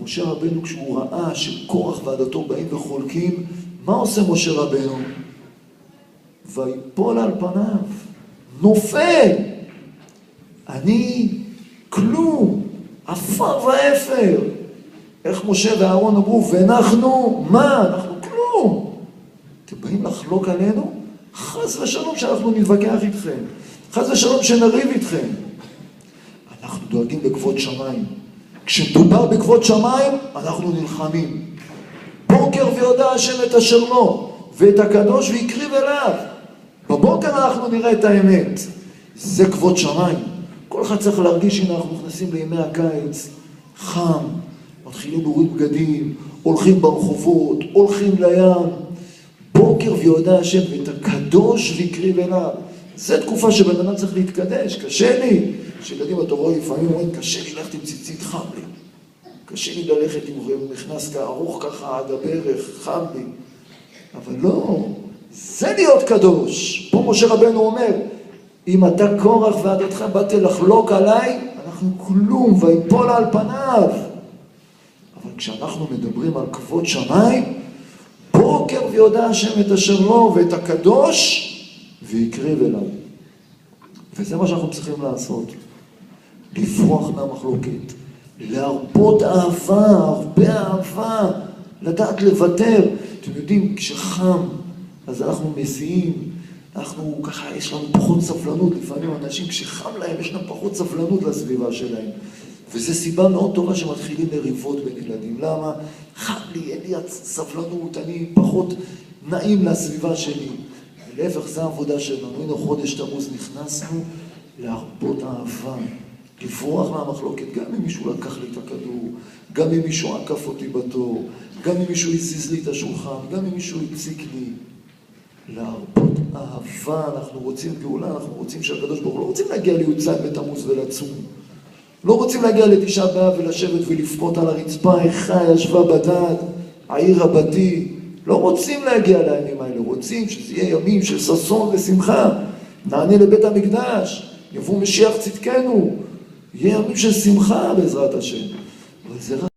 משה רבנו כשהוא ראה שקורח ועדתו באים וחולקים, מה עושה משה רבנו? ויפול על פניו, נופל. אני כלום, עפר ואפר. איך משה ואהרון אמרו, ואנחנו, מה? אנחנו כלום. אתם באים לחלוק עלינו? חס ושלום שאנחנו נתווכח איתכם. חס ושלום שנריב איתכם. אנחנו דואגים בכבוד שמיים. כשמדובר בכבוד שמיים, אנחנו נלחמים. בוקר ויודע השם את אשר לו, ואת הקדוש ויקריב אליו. בבוקר אנחנו נראה את האמת. זה כבוד שמיים. כל אחד צריך להרגיש, הנה אנחנו נכנסים לימי הקיץ, חם, מתחילים להוריד בגדים, הולכים ברחובות, הולכים לים. בוקר ויודע השם ואת הקדוש ויקריב אליו. זו תקופה שבן אדם צריך להתקדש. קשה לי. שילדים אתה רואה לפעמים אומרים, קשה לי ללכת עם ציצית, חם לי. קשה לי ללכת עם מכנס ארוך ככה עד הברך, חם לי. אבל לא, זה להיות קדוש. פה משה רבנו אומר, אם אתה קורח ועדתך באת לחלוק עליי, אנחנו כלום, ויפול על פניו. אבל כשאנחנו מדברים על כבוד שמיים, בוקר ויודע השם את אשר לו ואת הקדוש ויקריב אליו. וזה מה שאנחנו צריכים לעשות. לפרוח מהמחלוקת. להרבות אהבה, הרבה אהבה. לדעת לוותר. אתם יודעים, כשחם, אז אנחנו מזיעים. אנחנו ככה, יש לנו פחות סבלנות. לפעמים אנשים, כשחם להם, יש לנו פחות סבלנות לסביבה שלהם. וזו סיבה מאוד טובה שמתחילים לריבות בין ילדים. למה? חם לי, אין לי סבלנות, אני פחות נעים לסביבה שלי. ולהפך, זה העבודה שלנו. הנה חודש תמוז נכנסנו להרבות אהבה. לפרוח מהמחלוקת, גם אם מישהו לקח לי את הכדור, גם אם מישהו עקף אותי בתור, גם אם מישהו הזיז לי את השולחן, גם אם מישהו הציק לי. להרבות אהבה, אנחנו רוצים גאולה, אנחנו רוצים שהקדוש ברוך הוא, לא רוצים להגיע לי"ז בתמוז ולצום. לא רוצים להגיע לתשעה באב ולשבת ולפקוט על הרצפה, איכה ישבה בדד, העיר רבתי. לא רוצים להגיע לימים האלה, רוצים שזה יהיה ימים של ששון ושמחה. נענה לבית המקדש, יבוא משיח צדקנו, יהיה ימים של שמחה בעזרת השם. אבל זה רק